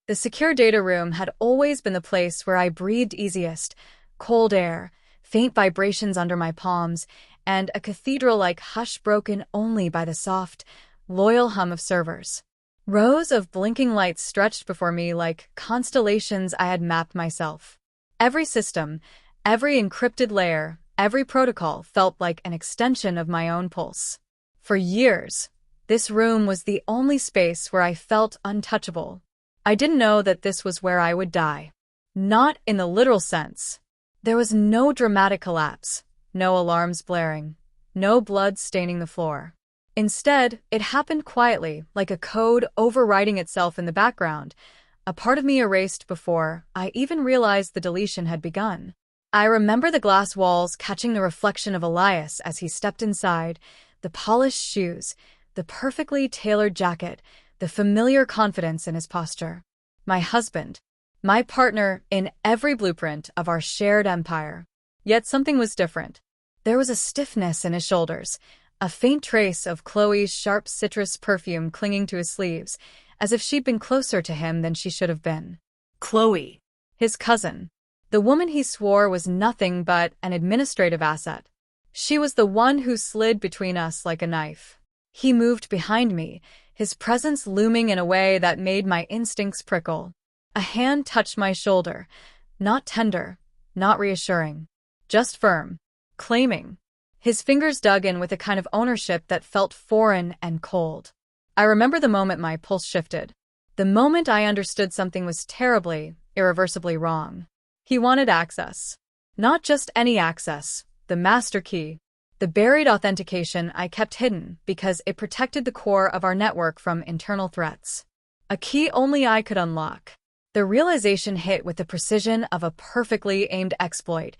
The secure data room had always been the place where I breathed easiest: cold air, faint vibrations under my palms, and a cathedral-like hush broken only by the soft, loyal hum of servers. Rows of blinking lights stretched before me like constellations I had mapped myself. Every system, every encrypted layer, every protocol felt like an extension of my own pulse. For years, this room was the only space where I felt untouchable. I didn't know that this was where I would die. Not in the literal sense. There was no dramatic collapse, no alarms blaring, no blood staining the floor. Instead, it happened quietly, like a code overwriting itself in the background, a part of me erased before I even realized the deletion had begun. I remember the glass walls catching the reflection of Elias as he stepped inside, the polished shoes, the perfectly tailored jacket, the familiar confidence in his posture. My husband, my partner in every blueprint of our shared empire. Yet something was different. There was a stiffness in his shoulders, a faint trace of Chloe's sharp citrus perfume clinging to his sleeves, as if she'd been closer to him than she should have been. Chloe, his cousin, the woman he swore was nothing but an administrative asset. She was the one who slid between us like a knife. He moved behind me, his presence looming in a way that made my instincts prickle. A hand touched my shoulder, not tender, not reassuring, just firm, claiming. His fingers dug in with a kind of ownership that felt foreign and cold. I remember the moment my pulse shifted, the moment I understood something was terribly, irreversibly wrong. He wanted access. Not just any access, the master key, the buried authentication I kept hidden because it protected the core of our network from internal threats. A key only I could unlock. The realization hit with the precision of a perfectly aimed exploit.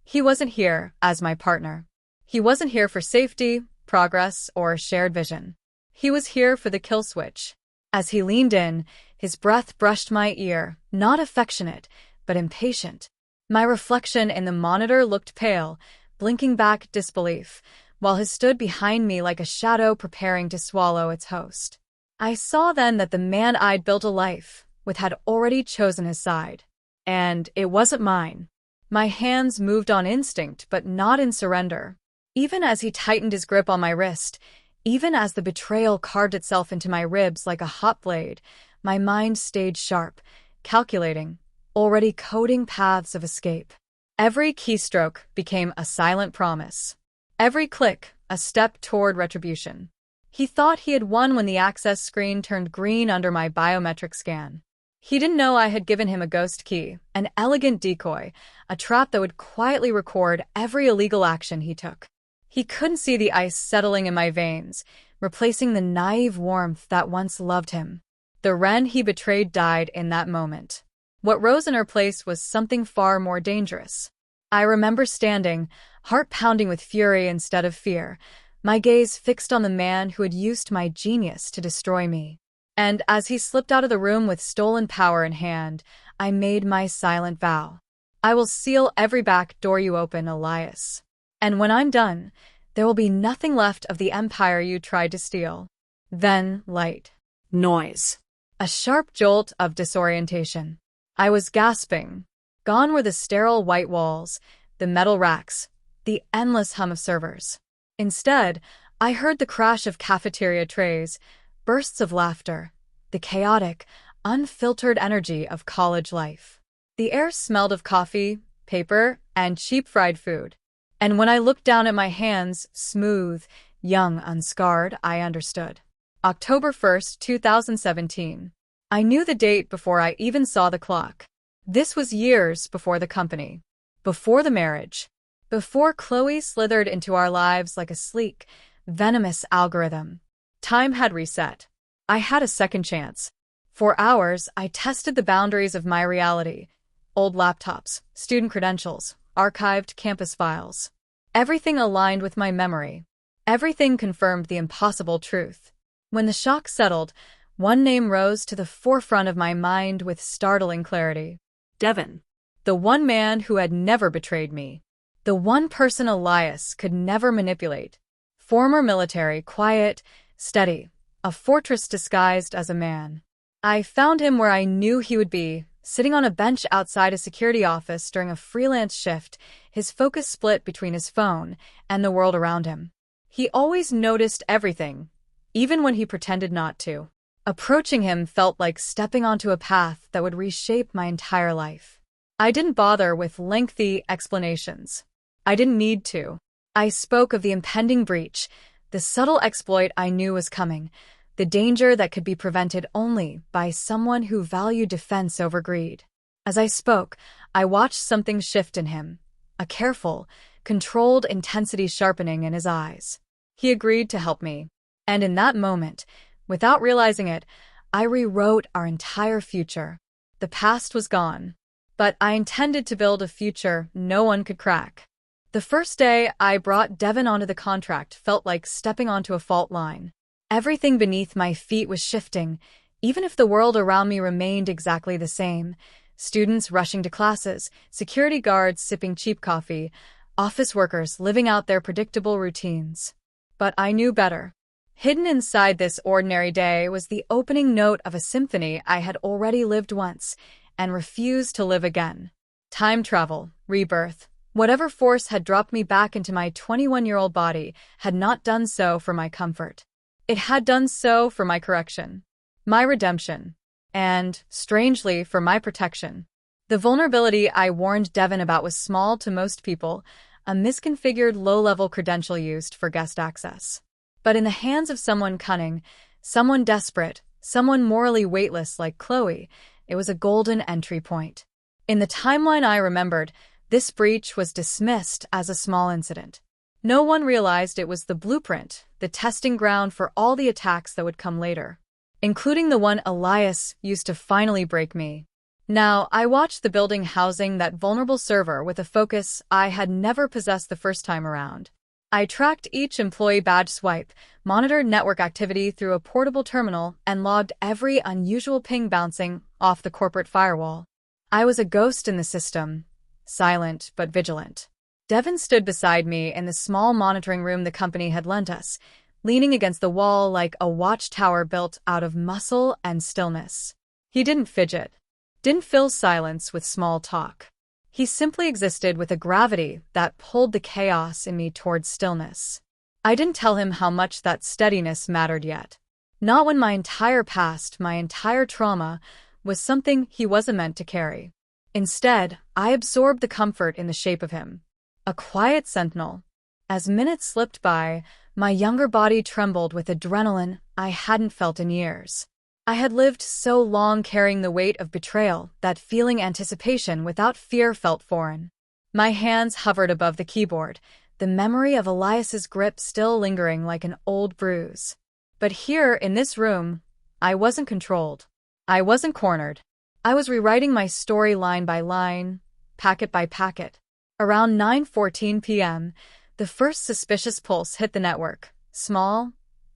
He wasn't here as my partner. He wasn't here for safety, progress, or shared vision. He was here for the kill switch. As he leaned in, his breath brushed my ear, not affectionate, but impatient. My reflection in the monitor looked pale, blinking back disbelief, while he stood behind me like a shadow preparing to swallow its host. I saw then that the man I'd built a life with had already chosen his side. And it wasn't mine. My hands moved on instinct, but not in surrender. Even as he tightened his grip on my wrist, even as the betrayal carved itself into my ribs like a hot blade, my mind stayed sharp, calculating, already coding paths of escape. Every keystroke became a silent promise. Every click, a step toward retribution. He thought he had won when the access screen turned green under my biometric scan. He didn't know I had given him a ghost key, an elegant decoy, a trap that would quietly record every illegal action he took. He couldn't see the ice settling in my veins, replacing the naive warmth that once loved him. The Wren he betrayed died in that moment. What rose in her place was something far more dangerous. I remember standing, heart pounding with fury instead of fear, my gaze fixed on the man who had used my genius to destroy me. And as he slipped out of the room with stolen power in hand, I made my silent vow. I will seal every back door you open, Elias. And when I'm done, there will be nothing left of the empire you tried to steal. Then, light. Noise. A sharp jolt of disorientation. I was gasping. Gone were the sterile white walls, the metal racks, the endless hum of servers. Instead, I heard the crash of cafeteria trays, bursts of laughter, the chaotic, unfiltered energy of college life. The air smelled of coffee, paper, and cheap fried food. And when I looked down at my hands, smooth, young, unscarred, I understood. October 1st, 2017. I knew the date before I even saw the clock. This was years before the company, before the marriage, before Chloe slithered into our lives like a sleek, venomous algorithm. Time had reset. I had a second chance. For hours, I tested the boundaries of my reality. Old laptops, student credentials, archived campus files. Everything aligned with my memory. Everything confirmed the impossible truth. When the shock settled, one name rose to the forefront of my mind with startling clarity. Devin. The one man who had never betrayed me. The one person Elias could never manipulate. Former military, quiet, steady, a fortress disguised as a man. I found him where I knew he would be, sitting on a bench outside a security office during a freelance shift, his focus split between his phone and the world around him. He always noticed everything, even when he pretended not to. Approaching him felt like stepping onto a path that would reshape my entire life. I didn't bother with lengthy explanations. I didn't need to. I spoke of the impending breach, the subtle exploit I knew was coming, the danger that could be prevented only by someone who valued defense over greed. As I spoke, I watched something shift in him, a careful, controlled intensity sharpening in his eyes. He agreed to help me. And in that moment, without realizing it, I rewrote our entire future. The past was gone, but I intended to build a future no one could crack. The first day I brought Devin onto the contract felt like stepping onto a fault line. Everything beneath my feet was shifting, even if the world around me remained exactly the same. Students rushing to classes, security guards sipping cheap coffee, office workers living out their predictable routines. But I knew better. Hidden inside this ordinary day was the opening note of a symphony I had already lived once and refused to live again. Time travel, rebirth, whatever force had dropped me back into my 21-year-old body had not done so for my comfort. It had done so for my correction, my redemption, and, strangely, for my protection. The vulnerability I warned Devin about was small to most people, a misconfigured low-level credential used for guest access. But in the hands of someone cunning, someone desperate, someone morally weightless like Chloe, it was a golden entry point. In the timeline I remembered, this breach was dismissed as a small incident. No one realized it was the blueprint, the testing ground for all the attacks that would come later, including the one Elias used to finally break me. Now, I watched the building housing that vulnerable server with a focus I had never possessed the first time around. I tracked each employee badge swipe, monitored network activity through a portable terminal, and logged every unusual ping bouncing off the corporate firewall. I was a ghost in the system, silent but vigilant. Devin stood beside me in the small monitoring room the company had lent us, leaning against the wall like a watchtower built out of muscle and stillness. He didn't fidget, didn't fill silence with small talk. He simply existed with a gravity that pulled the chaos in me towards stillness. I didn't tell him how much that steadiness mattered yet. Not when my entire past, my entire trauma, was something he wasn't meant to carry. Instead, I absorbed the comfort in the shape of him. A quiet sentinel. As minutes slipped by, my younger body trembled with adrenaline I hadn't felt in years. I had lived so long carrying the weight of betrayal that feeling anticipation without fear felt foreign. My hands hovered above the keyboard, the memory of Elias's grip still lingering like an old bruise. But here, in this room, I wasn't controlled. I wasn't cornered. I was rewriting my story line by line, packet by packet. Around 9:14 p.m., the first suspicious pulse hit the network. Small,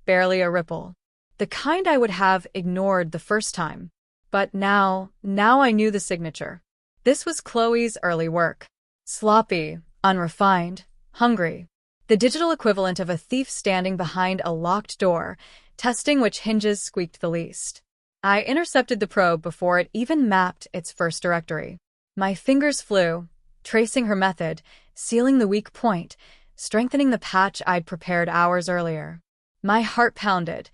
barely a ripple. The kind I would have ignored the first time. But now I knew the signature. This was Chloe's early work. Sloppy, unrefined, hungry. The digital equivalent of a thief standing behind a locked door, testing which hinges squeaked the least. I intercepted the probe before it even mapped its first directory. My fingers flew, tracing her method, sealing the weak point, strengthening the patch I'd prepared hours earlier. My heart pounded,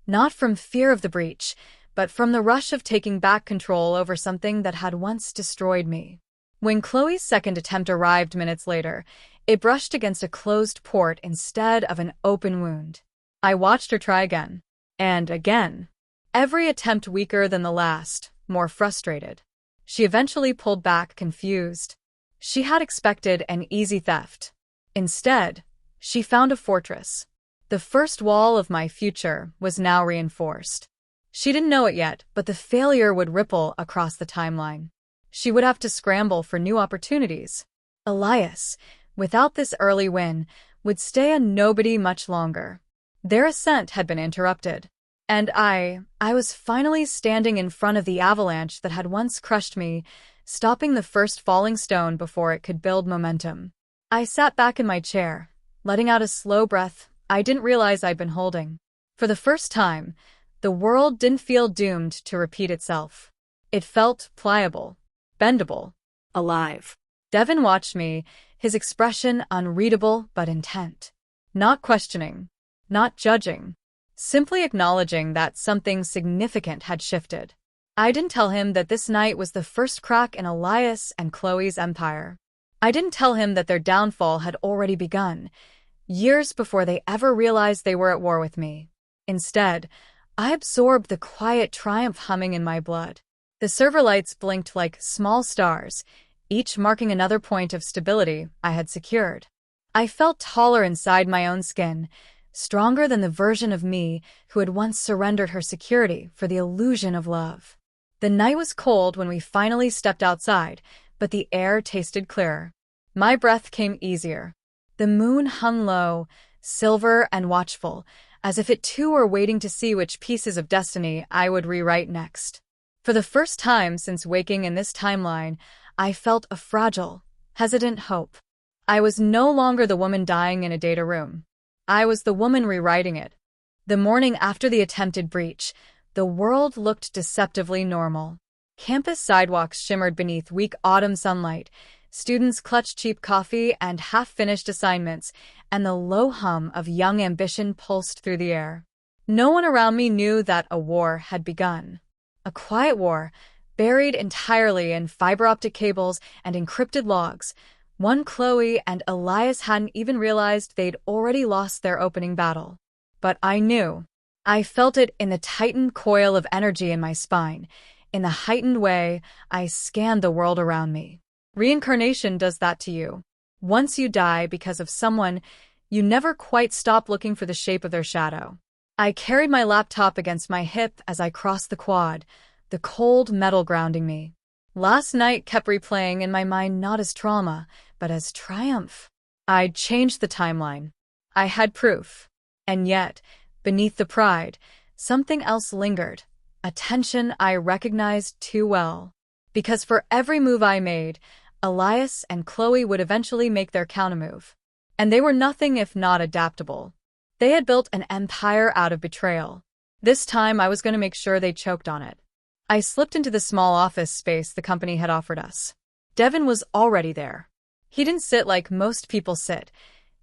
not from fear of the breach, but from the rush of taking back control over something that had once destroyed me. When Chloe's second attempt arrived minutes later, it brushed against a closed port instead of an open wound. I watched her try again. And again. Every attempt weaker than the last, more frustrated. She eventually pulled back, confused. She had expected an easy theft. Instead, she found a fortress. The first wall of my future was now reinforced. She didn't know it yet, but the failure would ripple across the timeline. She would have to scramble for new opportunities. Elias, without this early win, would stay a nobody much longer. Their ascent had been interrupted. And I was finally standing in front of the avalanche that had once crushed me, stopping the first falling stone before it could build momentum. I sat back in my chair, letting out a slow breath I didn't realize I'd been holding. For the first time, The world didn't feel doomed to repeat itself. It felt pliable, bendable, alive. Devin watched me, his expression unreadable but intent. Not questioning, not judging, simply acknowledging that something significant had shifted. I didn't tell him that this night was the first crack in Elias and Chloe's empire. I didn't tell him that their downfall had already begun, years before they ever realized they were at war with me. Instead, I absorbed the quiet triumph humming in my blood. The server lights blinked like small stars, each marking another point of stability I had secured. I felt taller inside my own skin, stronger than the version of me who had once surrendered her security for the illusion of love. The night was cold when we finally stepped outside, but the air tasted clearer. My breath came easier. The moon hung low, silver and watchful, as if it too were waiting to see which pieces of destiny I would rewrite next. For the first time since waking in this timeline, I felt a fragile, hesitant hope. I was no longer the woman dying in a data room. I was the woman rewriting it. The morning after the attempted breach, the world looked deceptively normal. Campus sidewalks shimmered beneath weak autumn sunlight, students clutched cheap coffee and half-finished assignments, and the low hum of young ambition pulsed through the air. No one around me knew that a war had begun. A quiet war, buried entirely in fiber-optic cables and encrypted logs. One Chloe and Elias hadn't even realized they'd already lost their opening battle. But I knew. I felt it in the tightened coil of energy in my spine. In the heightened way, I scanned the world around me. Reincarnation does that to you. Once you die because of someone, you never quite stop looking for the shape of their shadow. I carried my laptop against my hip as I crossed the quad, the cold metal grounding me. Last night kept replaying in my mind not as trauma, but as triumph. I'd changed the timeline. I had proof. And yet, beneath the pride, something else lingered, a tension I recognized too well. Because for every move I made, Elias and Chloe would eventually make their countermove. And they were nothing if not adaptable. They had built an empire out of betrayal. This time I was going to make sure they choked on it. I slipped into the small office space the company had offered us. Devin was already there. He didn't sit like most people sit.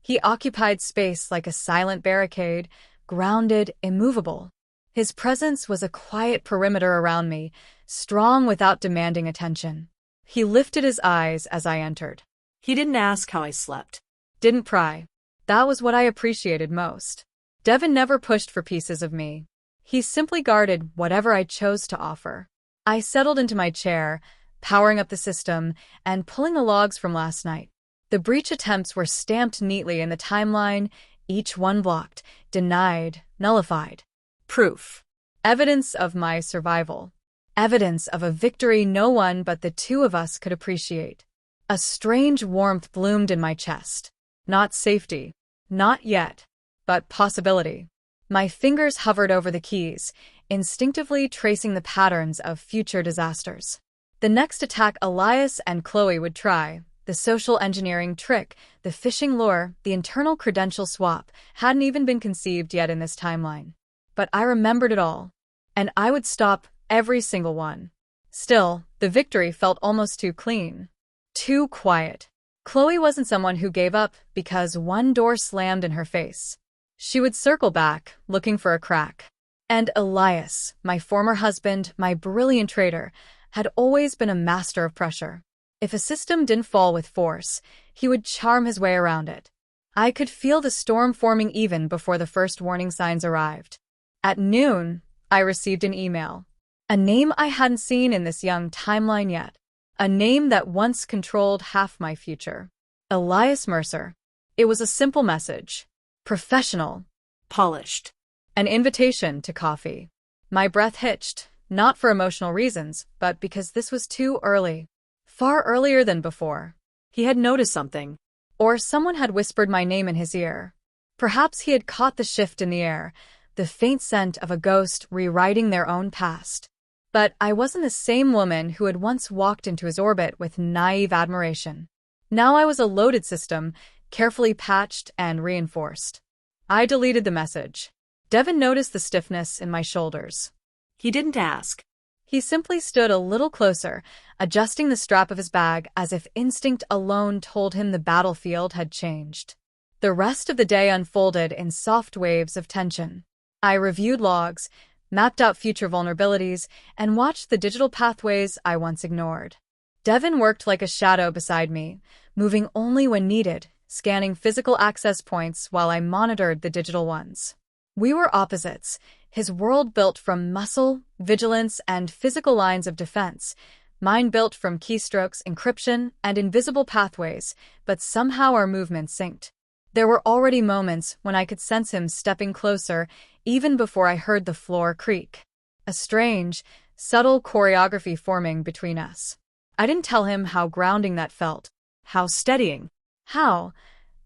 He occupied space like a silent barricade, grounded, immovable. His presence was a quiet perimeter around me, strong without demanding attention. He lifted his eyes as I entered. He didn't ask how I slept. Didn't pry. That was what I appreciated most. Devin never pushed for pieces of me. He simply guarded whatever I chose to offer. I settled into my chair, powering up the system, and pulling the logs from last night. The breach attempts were stamped neatly in the timeline, each one blocked, denied, nullified. Proof. Evidence of my survival. Evidence of a victory no one but the two of us could appreciate. A strange warmth bloomed in my chest. Not safety. Not yet. But possibility. My fingers hovered over the keys, instinctively tracing the patterns of future disasters. The next attack Elias and Chloe would try, the social engineering trick, the phishing lure, the internal credential swap, hadn't even been conceived yet in this timeline. But I remembered it all. And I would stop every single one. Still, the victory felt almost too clean. Too quiet. Chloe wasn't someone who gave up because one door slammed in her face. She would circle back, looking for a crack. And Elias, my former husband, my brilliant traitor, had always been a master of pressure. If a system didn't fall with force, he would charm his way around it. I could feel the storm forming even before the first warning signs arrived. At noon, I received an email. A name I hadn't seen in this young timeline yet. A name that once controlled half my future. Elias Mercer. It was a simple message. Professional. Polished. An invitation to coffee. My breath hitched, not for emotional reasons, but because this was too early. Far earlier than before. He had noticed something. Or someone had whispered my name in his ear. Perhaps he had caught the shift in the air, the faint scent of a ghost rewriting their own past. But I wasn't the same woman who had once walked into his orbit with naive admiration. Now I was a loaded system, carefully patched and reinforced. I deleted the message. Devin noticed the stiffness in my shoulders. He didn't ask. He simply stood a little closer, adjusting the strap of his bag as if instinct alone told him the battlefield had changed. The rest of the day unfolded in soft waves of tension. I reviewed logs, mapped out future vulnerabilities, and watched the digital pathways I once ignored. Devin worked like a shadow beside me, moving only when needed, scanning physical access points while I monitored the digital ones. We were opposites, his world built from muscle, vigilance, and physical lines of defense, mine built from keystrokes, encryption, and invisible pathways, but somehow our movements synced. There were already moments when I could sense him stepping closer, even before I heard the floor creak. A strange, subtle choreography forming between us. I didn't tell him how grounding that felt, how steadying, how,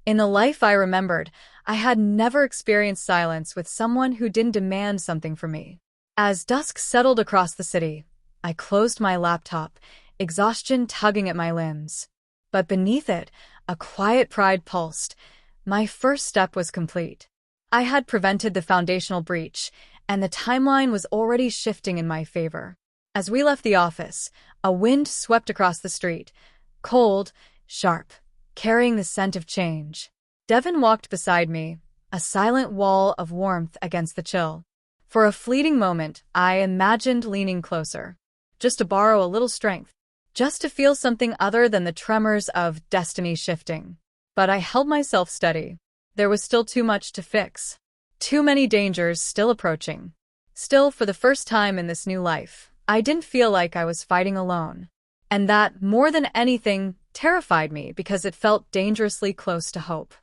in the life I remembered, I had never experienced silence with someone who didn't demand something from me. As dusk settled across the city, I closed my laptop, exhaustion tugging at my limbs. But beneath it, a quiet pride pulsed. My first step was complete. I had prevented the foundational breach, and the timeline was already shifting in my favor. As we left the office, a wind swept across the street, cold, sharp, carrying the scent of change. Devin walked beside me, a silent wall of warmth against the chill. For a fleeting moment, I imagined leaning closer, just to borrow a little strength, just to feel something other than the tremors of destiny shifting. But I held myself steady. There was still too much to fix. Too many dangers still approaching. Still, for the first time in this new life, I didn't feel like I was fighting alone. And that, more than anything, terrified me because it felt dangerously close to hope.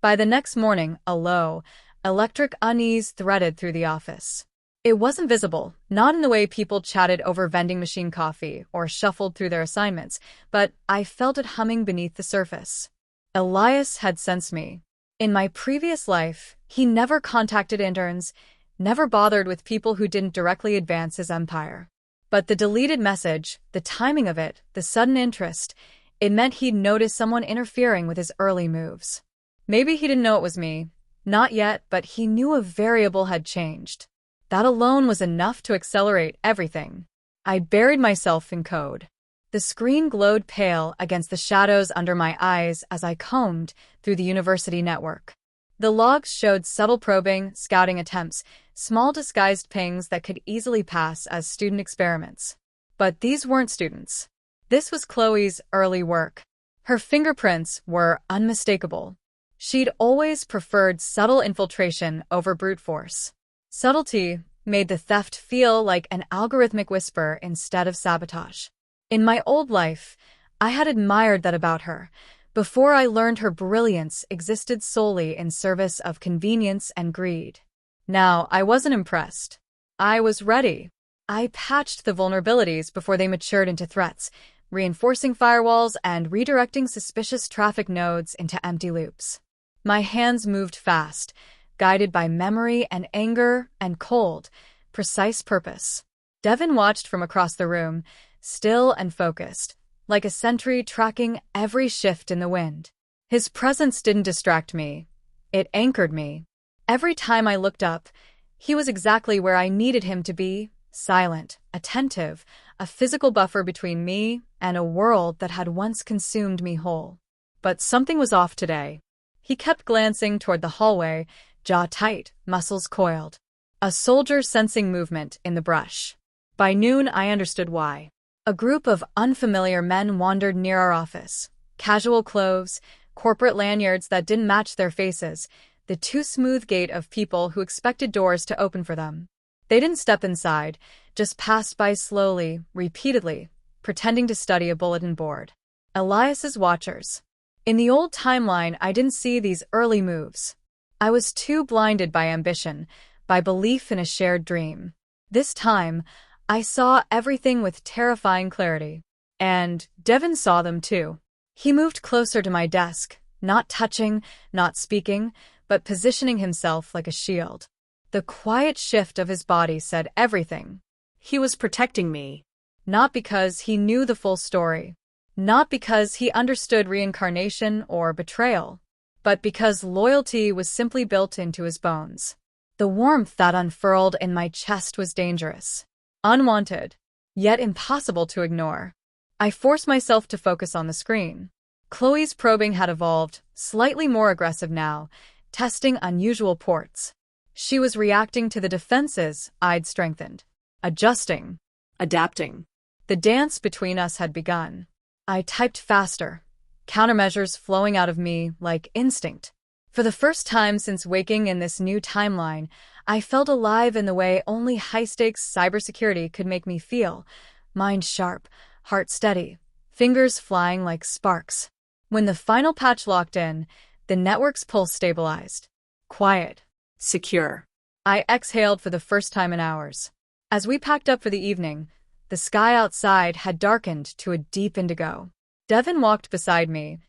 By the next morning, a low, electric unease threaded through the office. It wasn't visible, not in the way people chatted over vending machine coffee or shuffled through their assignments, but I felt it humming beneath the surface. Elias had sensed me. In my previous life, he never contacted interns, never bothered with people who didn't directly advance his empire. But the deleted message, the timing of it, the sudden interest, it meant he'd noticed someone interfering with his early moves. Maybe he didn't know it was me. Not yet, but he knew a variable had changed. That alone was enough to accelerate everything. I buried myself in code. The screen glowed pale against the shadows under my eyes as I combed through the university network. The logs showed subtle probing, scouting attempts, small disguised pings that could easily pass as student experiments. But these weren't students. This was Chloe's early work. Her fingerprints were unmistakable. She'd always preferred subtle infiltration over brute force. Subtlety made the theft feel like an algorithmic whisper instead of sabotage. In my old life, I had admired that about her, before I learned her brilliance existed solely in service of convenience and greed. Now, I wasn't impressed. I was ready. I patched the vulnerabilities before they matured into threats, reinforcing firewalls and redirecting suspicious traffic nodes into empty loops. My hands moved fast, guided by memory and anger and cold, precise purpose. Devin watched from across the room, still and focused, like a sentry tracking every shift in the wind. His presence didn't distract me. It anchored me. Every time I looked up, he was exactly where I needed him to be, silent, attentive, a physical buffer between me and a world that had once consumed me whole. But something was off today. He kept glancing toward the hallway, jaw tight, muscles coiled. A soldier sensing movement in the brush. By noon, I understood why. A group of unfamiliar men wandered near our office. Casual clothes, corporate lanyards that didn't match their faces, the too smooth gait of people who expected doors to open for them. They didn't step inside, just passed by slowly, repeatedly, pretending to study a bulletin board. Elias's watchers. In the old timeline, I didn't see these early moves. I was too blinded by ambition, by belief in a shared dream. This time, I saw everything with terrifying clarity. And Devin saw them too. He moved closer to my desk, not touching, not speaking, but positioning himself like a shield. The quiet shift of his body said everything. He was protecting me. Not because he knew the full story. Not because he understood reincarnation or betrayal. But because loyalty was simply built into his bones. The warmth that unfurled in my chest was dangerous, unwanted, yet impossible to ignore. I forced myself to focus on the screen. Chloe's probing had evolved, slightly more aggressive now, testing unusual ports. She was reacting to the defenses I'd strengthened, adjusting, Adapting. the dance between us had begun. I typed faster, countermeasures flowing out of me like instinct. For the first time since waking in this new timeline, I felt alive in the way only high-stakes cybersecurity could make me feel. Mind sharp, heart steady, fingers flying like sparks. When the final patch locked in, the network's pulse stabilized. Quiet. Secure. I exhaled for the first time in hours. As we packed up for the evening, the sky outside had darkened to a deep indigo. Devin walked beside me,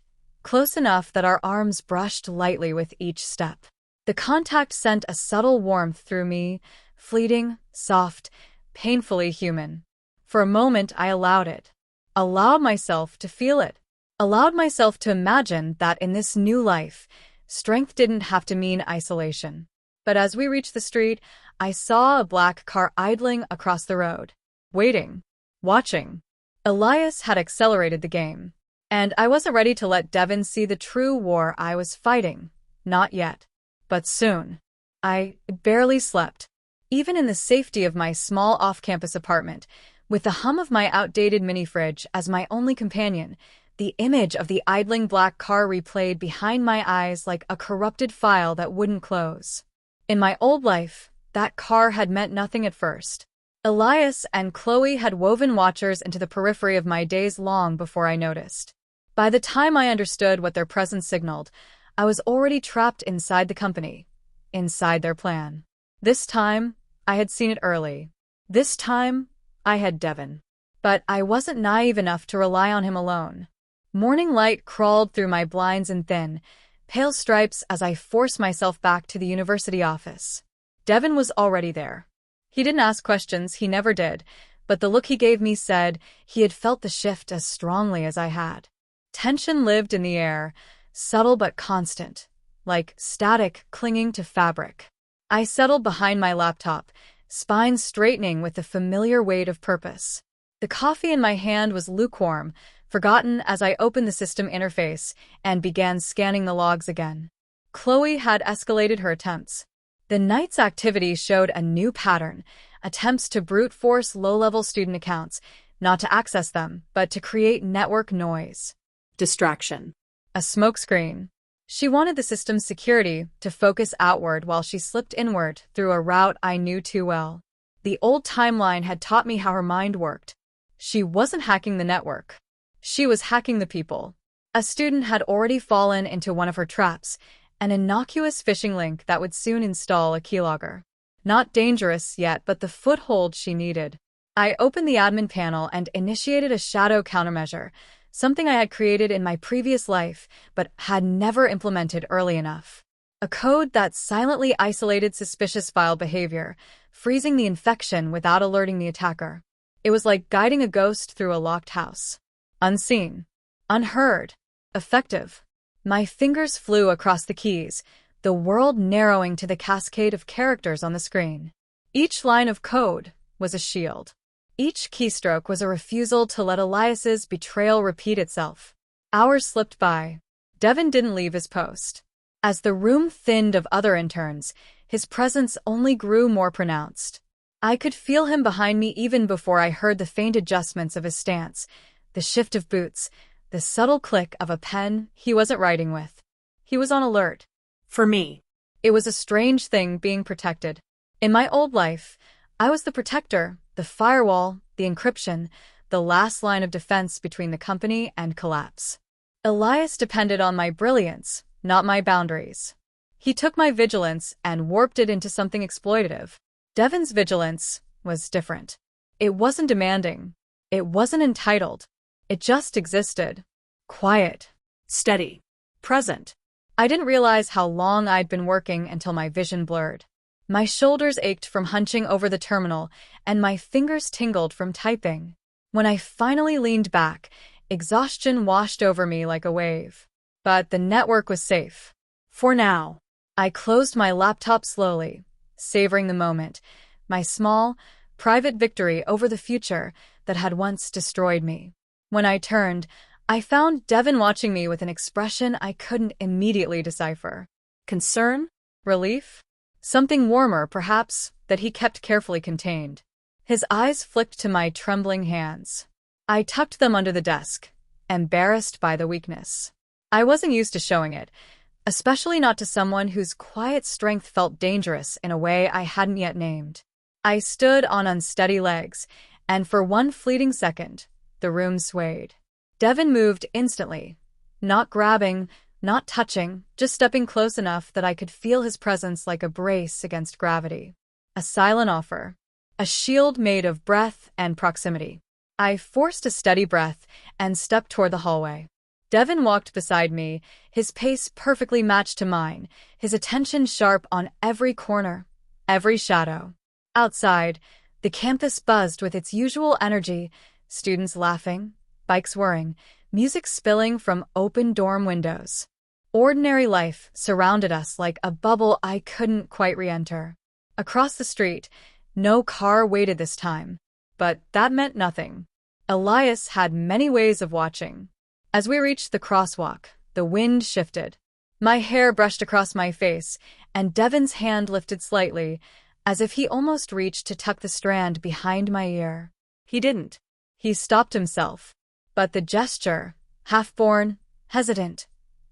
close enough that our arms brushed lightly with each step. The contact sent a subtle warmth through me, fleeting, soft, painfully human. For a moment I allowed it. Allowed myself to feel it. Allowed myself to imagine that in this new life, strength didn't have to mean isolation. But as we reached the street, I saw a black car idling across the road. Waiting. Watching. Elias had accelerated the game. And I wasn't ready to let Devin see the true war I was fighting. Not yet. But soon. I barely slept. Even in the safety of my small off-campus apartment, with the hum of my outdated mini-fridge as my only companion, the image of the idling black car replayed behind my eyes like a corrupted file that wouldn't close. In my old life, that car had meant nothing at first. Elias and Chloe had woven watchers into the periphery of my days long before I noticed. By the time I understood what their presence signaled, I was already trapped inside the company, inside their plan. This time, I had seen it early. This time, I had Devin. But I wasn't naive enough to rely on him alone. Morning light crawled through my blinds in thin, pale stripes as I forced myself back to the university office. Devin was already there. He didn't ask questions, he never did, but the look he gave me said he had felt the shift as strongly as I had. Tension lived in the air, subtle but constant, like static clinging to fabric. I settled behind my laptop, spine straightening with the familiar weight of purpose. The coffee in my hand was lukewarm, forgotten as I opened the system interface and began scanning the logs again. Chloe had escalated her attempts. The night's activity showed a new pattern, attempts to brute force low-level student accounts, not to access them, but to create network noise. Distraction. A smokescreen. She wanted the system's security to focus outward while she slipped inward through a route I knew too well. The old timeline had taught me how her mind worked. She wasn't hacking the network. She was hacking the people. A student had already fallen into one of her traps, an innocuous phishing link that would soon install a keylogger. Not dangerous yet, but the foothold she needed. I opened the admin panel and initiated a shadow countermeasure, something I had created in my previous life, but had never implemented early enough. A code that silently isolated suspicious file behavior, freezing the infection without alerting the attacker. It was like guiding a ghost through a locked house. Unseen. Unheard. Effective. My fingers flew across the keys, the world narrowing to the cascade of characters on the screen. Each line of code was a shield. Each keystroke was a refusal to let Elias's betrayal repeat itself. Hours slipped by. Devin didn't leave his post. As the room thinned of other interns, his presence only grew more pronounced. I could feel him behind me even before I heard the faint adjustments of his stance, the shift of boots, the subtle click of a pen he wasn't writing with. He was on alert. For me. It was a strange thing being protected. In my old life, I was the protector, the firewall, the encryption, the last line of defense between the company and collapse. Elias depended on my brilliance, not my boundaries. He took my vigilance and warped it into something exploitative. Devin's vigilance was different. It wasn't demanding. It wasn't entitled. It just existed. Quiet. Steady. Present. I didn't realize how long I'd been working until my vision blurred. My shoulders ached from hunching over the terminal, and my fingers tingled from typing. When I finally leaned back, exhaustion washed over me like a wave. But the network was safe. For now. I closed my laptop slowly, savoring the moment, my small, private victory over the future that had once destroyed me. When I turned, I found Devin watching me with an expression I couldn't immediately decipher. Concern? Relief? Something warmer, perhaps, that he kept carefully contained. His eyes flicked to my trembling hands. I tucked them under the desk, embarrassed by the weakness. I wasn't used to showing it, especially not to someone whose quiet strength felt dangerous in a way I hadn't yet named. I stood on unsteady legs, and for one fleeting second, the room swayed. Devin moved instantly, not grabbing, not touching, just stepping close enough that I could feel his presence like a brace against gravity. A silent offer. A shield made of breath and proximity. I forced a steady breath and stepped toward the hallway. Devin walked beside me, his pace perfectly matched to mine, his attention sharp on every corner, every shadow. Outside, the campus buzzed with its usual energy, students laughing, bikes whirring, music spilling from open dorm windows. Ordinary life surrounded us like a bubble I couldn't quite re-enter. Across the street, no car waited this time, but that meant nothing. Elias had many ways of watching. As we reached the crosswalk, the wind shifted. My hair brushed across my face, and Devin's hand lifted slightly, as if he almost reached to tuck the strand behind my ear. He didn't. He stopped himself, but the gesture, half-born, hesitant,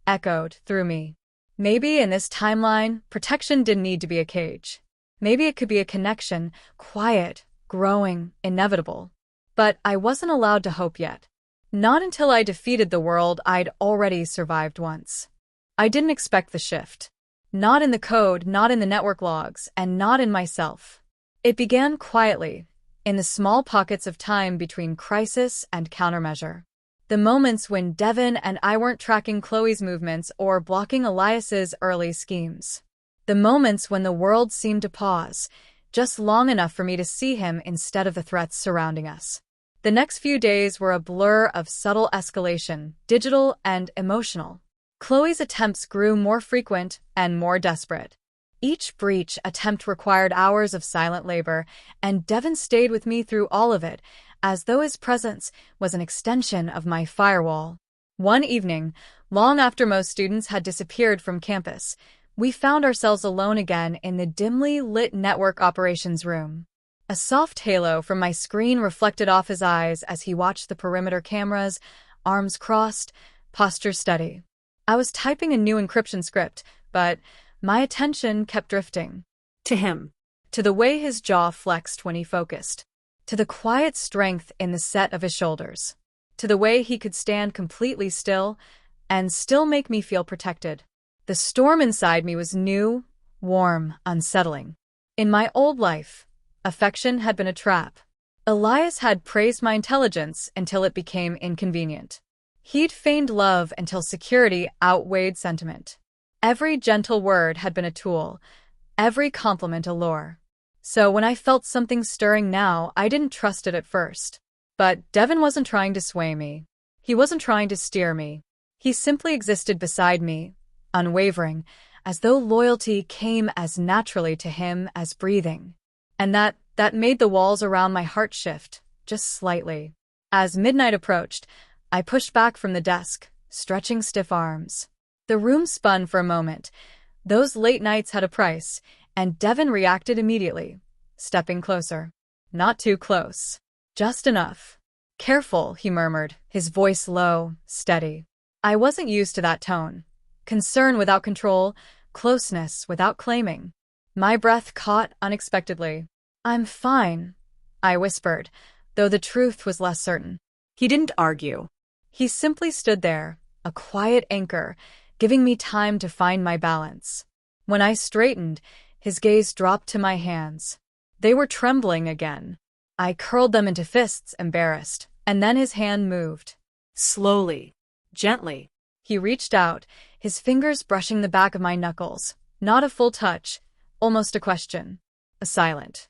echoed through me. Maybe in this timeline, protection didn't need to be a cage. Maybe it could be a connection, quiet, growing, inevitable. But I wasn't allowed to hope yet. Not until I defeated the world I'd already survived once. I didn't expect the shift. Not in the code, not in the network logs, and not in myself. It began quietly, in the small pockets of time between crisis and countermeasure. The moments when Devin and I weren't tracking Chloe's movements or blocking Elias's early schemes. The moments when the world seemed to pause, just long enough for me to see him instead of the threats surrounding us. The next few days were a blur of subtle escalation, digital and emotional. Chloe's attempts grew more frequent and more desperate. Each breach attempt required hours of silent labor, and Devin stayed with me through all of it, as though his presence was an extension of my firewall. One evening, long after most students had disappeared from campus, we found ourselves alone again in the dimly lit network operations room. A soft halo from my screen reflected off his eyes as he watched the perimeter cameras, arms crossed, posture steady. I was typing a new encryption script, but my attention kept drifting. To him. To the way his jaw flexed when he focused. To the quiet strength in the set of his shoulders. To the way he could stand completely still and still make me feel protected. The storm inside me was new, warm, unsettling. In my old life, affection had been a trap. Elias had praised my intelligence until it became inconvenient. He'd feigned love until security outweighed sentiment. Every gentle word had been a tool, every compliment a lure. So when I felt something stirring now, I didn't trust it at first. But Devin wasn't trying to sway me. He wasn't trying to steer me. He simply existed beside me, unwavering, as though loyalty came as naturally to him as breathing. And that made the walls around my heart shift, just slightly. As midnight approached, I pushed back from the desk, stretching stiff arms. The room spun for a moment. Those late nights had a price, and Devin reacted immediately, stepping closer. Not too close. Just enough. Careful, he murmured, his voice low, steady. I wasn't used to that tone. Concern without control, closeness without claiming. My breath caught unexpectedly. I'm fine, I whispered, though the truth was less certain. He didn't argue. He simply stood there, a quiet anchor, giving me time to find my balance. When I straightened, his gaze dropped to my hands. They were trembling again. I curled them into fists, embarrassed, and then his hand moved. Slowly, gently. He reached out, his fingers brushing the back of my knuckles. Not a full touch, almost a question. A silent.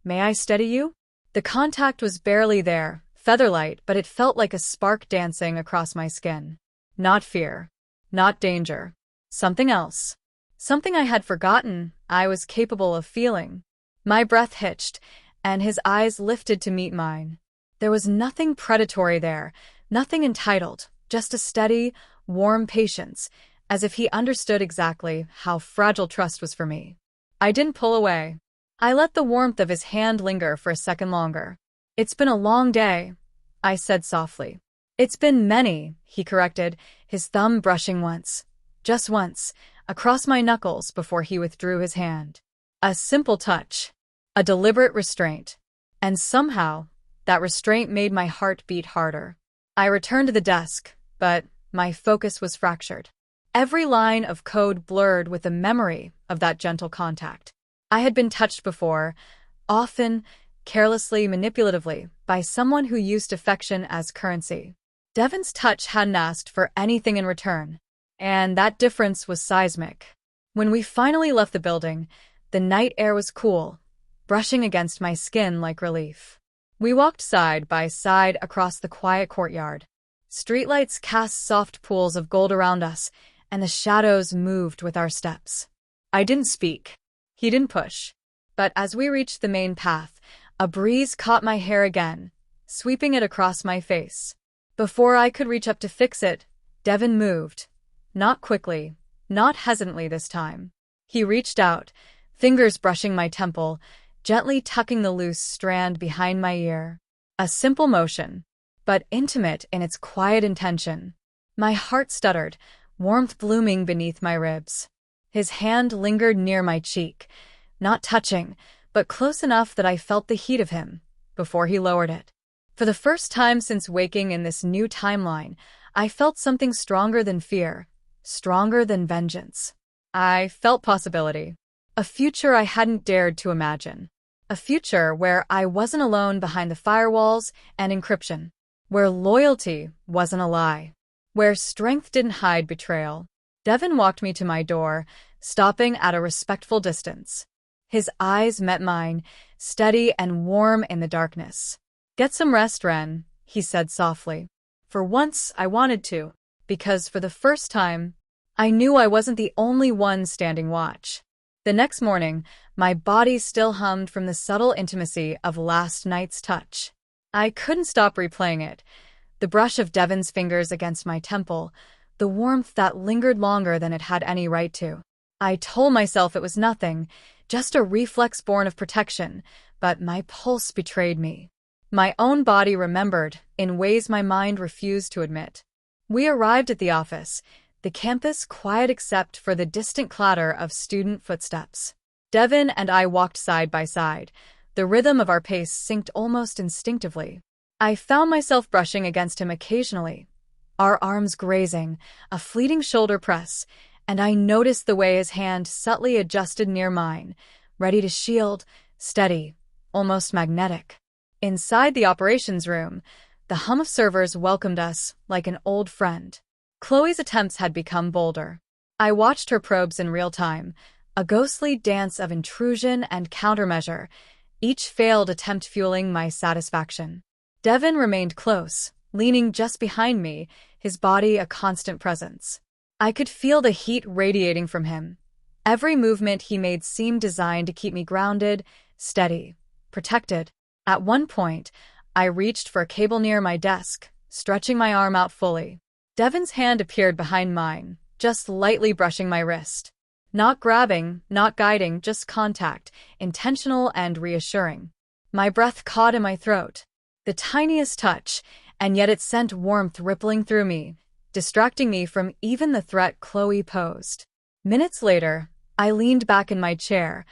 May I steady you? The contact was barely there, featherlight, but it felt like a spark dancing across my skin. Not fear. Not danger. Something else. Something I had forgotten I was capable of feeling. My breath hitched, and his eyes lifted to meet mine. There was nothing predatory there, nothing entitled, just a steady, warm patience, as if he understood exactly how fragile trust was for me. I didn't pull away. I let the warmth of his hand linger for a second longer. "It's been a long day," I said softly. "It's been many," he corrected, his thumb brushing once, just once, across my knuckles before he withdrew his hand. A simple touch, a deliberate restraint, and somehow, that restraint made my heart beat harder. I returned to the desk, but my focus was fractured. Every line of code blurred with the memory of that gentle contact. I had been touched before, often, carelessly, manipulatively, by someone who used affection as currency. Devin's touch hadn't asked for anything in return, and that difference was seismic. When we finally left the building, the night air was cool, brushing against my skin like relief. We walked side by side across the quiet courtyard. Streetlights cast soft pools of gold around us, and the shadows moved with our steps. I didn't speak. He didn't push. But as we reached the main path, a breeze caught my hair again, sweeping it across my face. Before I could reach up to fix it, Devin moved. Not quickly, not hesitantly this time. He reached out, fingers brushing my temple, gently tucking the loose strand behind my ear. A simple motion, but intimate in its quiet intention. My heart stuttered, warmth blooming beneath my ribs. His hand lingered near my cheek, not touching, but close enough that I felt the heat of him, before he lowered it. For the first time since waking in this new timeline, I felt something stronger than fear, stronger than vengeance. I felt possibility. A future I hadn't dared to imagine. A future where I wasn't alone behind the firewalls and encryption. Where loyalty wasn't a lie. Where strength didn't hide betrayal. Devin walked me to my door, stopping at a respectful distance. His eyes met mine, steady and warm in the darkness. "Get some rest, Wren," he said softly. For once, I wanted to, because for the first time, I knew I wasn't the only one standing watch. The next morning, my body still hummed from the subtle intimacy of last night's touch. I couldn't stop replaying it. The brush of Devin's fingers against my temple, the warmth that lingered longer than it had any right to. I told myself it was nothing, just a reflex born of protection, but my pulse betrayed me. My own body remembered in ways my mind refused to admit. We arrived at the office, the campus quiet except for the distant clatter of student footsteps. Devin and I walked side by side, the rhythm of our pace synced almost instinctively. I found myself brushing against him occasionally, our arms grazing, a fleeting shoulder press, and I noticed the way his hand subtly adjusted near mine, ready to shield, steady, almost magnetic. Inside the operations room, the hum of servers welcomed us like an old friend. Chloe's attempts had become bolder. I watched her probes in real time, a ghostly dance of intrusion and countermeasure, each failed attempt fueling my satisfaction. Devin remained close, leaning just behind me, his body a constant presence. I could feel the heat radiating from him. Every movement he made seemed designed to keep me grounded, steady, protected. At one point, I reached for a cable near my desk, stretching my arm out fully. Devin's hand appeared behind mine, just lightly brushing my wrist. Not grabbing, not guiding, just contact, intentional and reassuring. My breath caught in my throat. The tiniest touch, and yet it sent warmth rippling through me, distracting me from even the threat Chloe posed. Minutes later, I leaned back in my chair,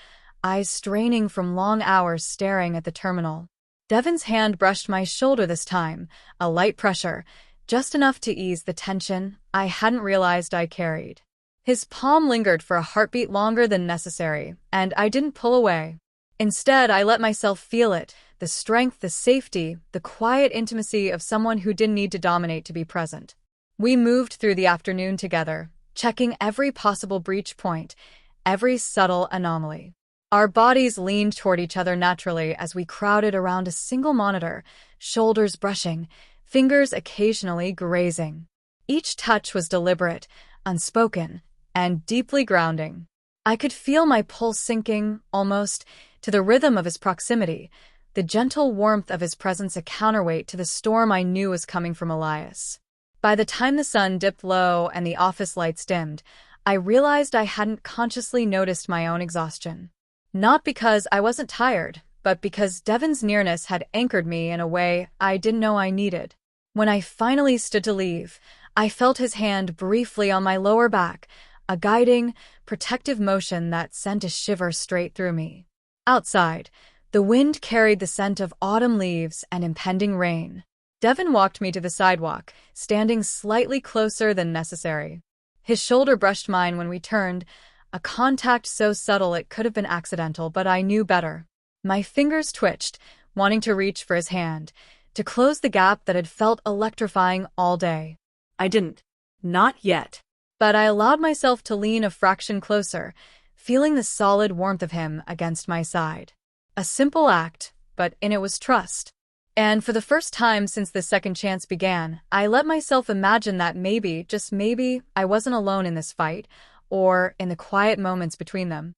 eyes straining from long hours staring at the terminal. Devin's hand brushed my shoulder this time, a light pressure, just enough to ease the tension I hadn't realized I carried. His palm lingered for a heartbeat longer than necessary, and I didn't pull away. Instead, I let myself feel it, the strength, the safety, the quiet intimacy of someone who didn't need to dominate to be present. We moved through the afternoon together, checking every possible breach point, every subtle anomaly. Our bodies leaned toward each other naturally as we crowded around a single monitor, shoulders brushing, fingers occasionally grazing. Each touch was deliberate, unspoken, and deeply grounding. I could feel my pulse sinking, almost, to the rhythm of his proximity, the gentle warmth of his presence a counterweight to the storm I knew was coming from Elias. By the time the sun dipped low and the office lights dimmed, I realized I hadn't consciously noticed my own exhaustion. Not because I wasn't tired, but because Devin's nearness had anchored me in a way I didn't know I needed. When I finally stood to leave, I felt his hand briefly on my lower back, a guiding, protective motion that sent a shiver straight through me. Outside, the wind carried the scent of autumn leaves and impending rain. Devin walked me to the sidewalk, standing slightly closer than necessary. His shoulder brushed mine when we turned, a contact so subtle it could have been accidental, but I knew better. My fingers twitched, wanting to reach for his hand, to close the gap that had felt electrifying all day. I didn't. Not yet. But I allowed myself to lean a fraction closer, feeling the solid warmth of him against my side. A simple act, but in it was trust. And for the first time since the second chance began, I let myself imagine that maybe, just maybe, I wasn't alone in this fight, or in the quiet moments between them.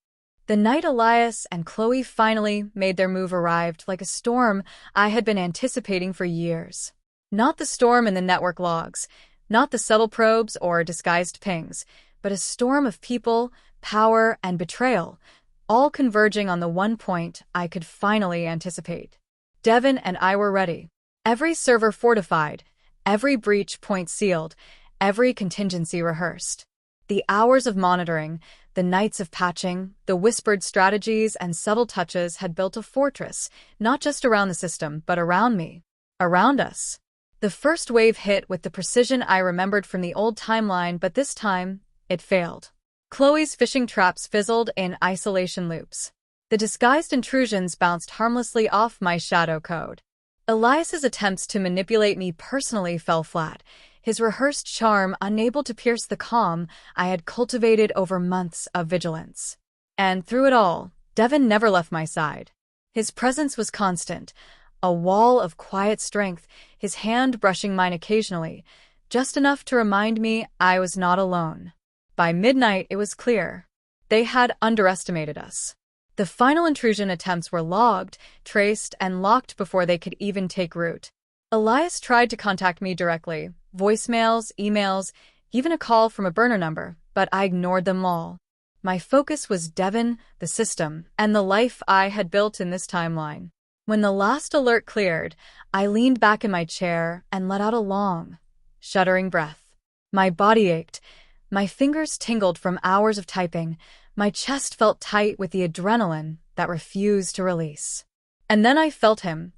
The night Elias and Chloe finally made their move arrived like a storm I had been anticipating for years. Not the storm in the network logs, not the subtle probes or disguised pings, but a storm of people, power, and betrayal, all converging on the one point I could finally anticipate. Devin and I were ready. Every server fortified, every breach point sealed, every contingency rehearsed. The hours of monitoring, the nights of patching, the whispered strategies and subtle touches had built a fortress, not just around the system, but around me. Around us. The first wave hit with the precision I remembered from the old timeline, but this time, it failed. Chloe's fishing traps fizzled in isolation loops. The disguised intrusions bounced harmlessly off my shadow code. Elias's attempts to manipulate me personally fell flat, his rehearsed charm unable to pierce the calm I had cultivated over months of vigilance. And through it all, Devin never left my side. His presence was constant, a wall of quiet strength, his hand brushing mine occasionally, just enough to remind me I was not alone. By midnight, it was clear. They had underestimated us. The final intrusion attempts were logged, traced, and locked before they could even take root. Elias tried to contact me directly, voicemails, emails, even a call from a burner number, but I ignored them all. My focus was Devin, the system, and the life I had built in this timeline. When the last alert cleared, I leaned back in my chair and let out a long, shuddering breath. My body ached, my fingers tingled from hours of typing, my chest felt tight with the adrenaline that refused to release. And then I felt him,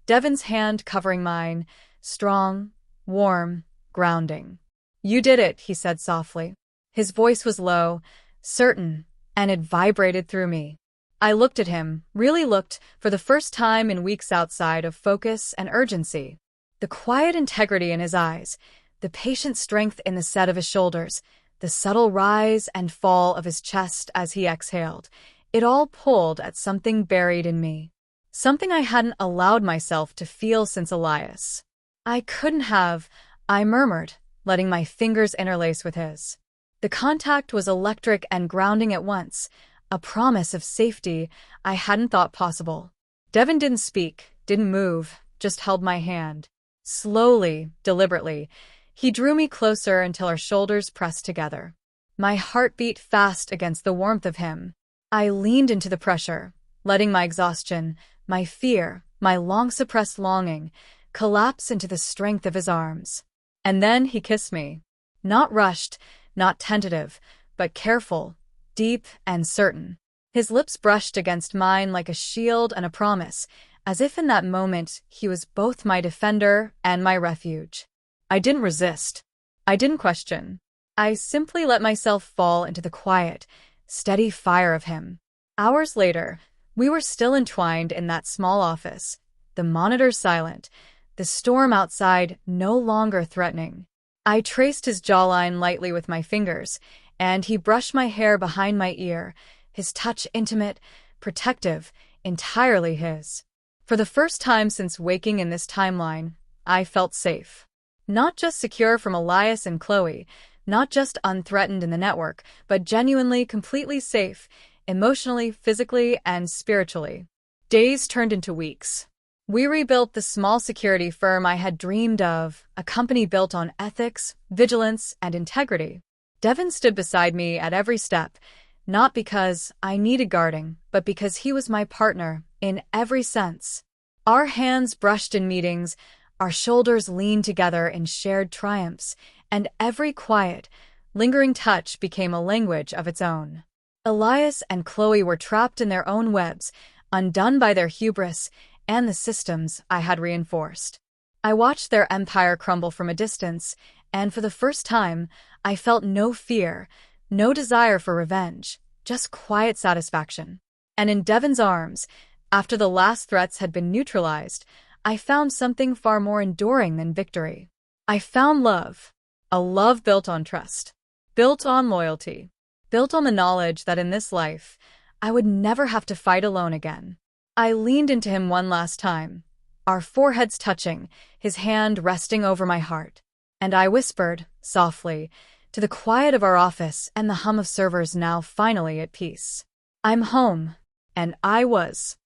Devin's hand covering mine, strong, warm, grounding. "You did it," he said softly. His voice was low, certain, and it vibrated through me. I looked at him, really looked, for the first time in weeks outside of focus and urgency. The quiet integrity in his eyes, the patient strength in the set of his shoulders, the subtle rise and fall of his chest as he exhaled, it all pulled at something buried in me. Something I hadn't allowed myself to feel since Elias. I couldn't have, I murmured, letting my fingers interlace with his. The contact was electric and grounding at once, a promise of safety I hadn't thought possible. Devin didn't speak, didn't move, just held my hand. Slowly, deliberately, he drew me closer until our shoulders pressed together. My heart beat fast against the warmth of him. I leaned into the pressure, letting my exhaustion, my fear, my long-suppressed longing, collapse into the strength of his arms. And then he kissed me. Not rushed, not tentative, but careful, deep and certain. His lips brushed against mine like a shield and a promise, as if in that moment he was both my defender and my refuge. I didn't resist. I didn't question. I simply let myself fall into the quiet, steady fire of him. Hours later, we were still entwined in that small office, the monitor silent, the storm outside no longer threatening. I traced his jawline lightly with my fingers, and he brushed my hair behind my ear, his touch intimate, protective, entirely his. For the first time since waking in this timeline, I felt safe. Not just secure from Elias and Chloe, not just unthreatened in the network, but genuinely, completely safe, emotionally, physically, and spiritually. Days turned into weeks. We rebuilt the small security firm I had dreamed of, a company built on ethics, vigilance, and integrity. Devin stood beside me at every step, not because I needed guarding, but because he was my partner in every sense. Our hands brushed in meetings, our shoulders leaned together in shared triumphs, and every quiet, lingering touch became a language of its own. Elias and Chloe were trapped in their own webs, undone by their hubris and the systems I had reinforced. I watched their empire crumble from a distance, and for the first time, I felt no fear, no desire for revenge, just quiet satisfaction. And in Devin's arms, after the last threats had been neutralized, I found something far more enduring than victory. I found love. A love built on trust, built on loyalty, built on the knowledge that in this life, I would never have to fight alone again. I leaned into him one last time, our foreheads touching, his hand resting over my heart. And I whispered, softly, to the quiet of our office and the hum of servers now finally at peace, "I'm home." And I was.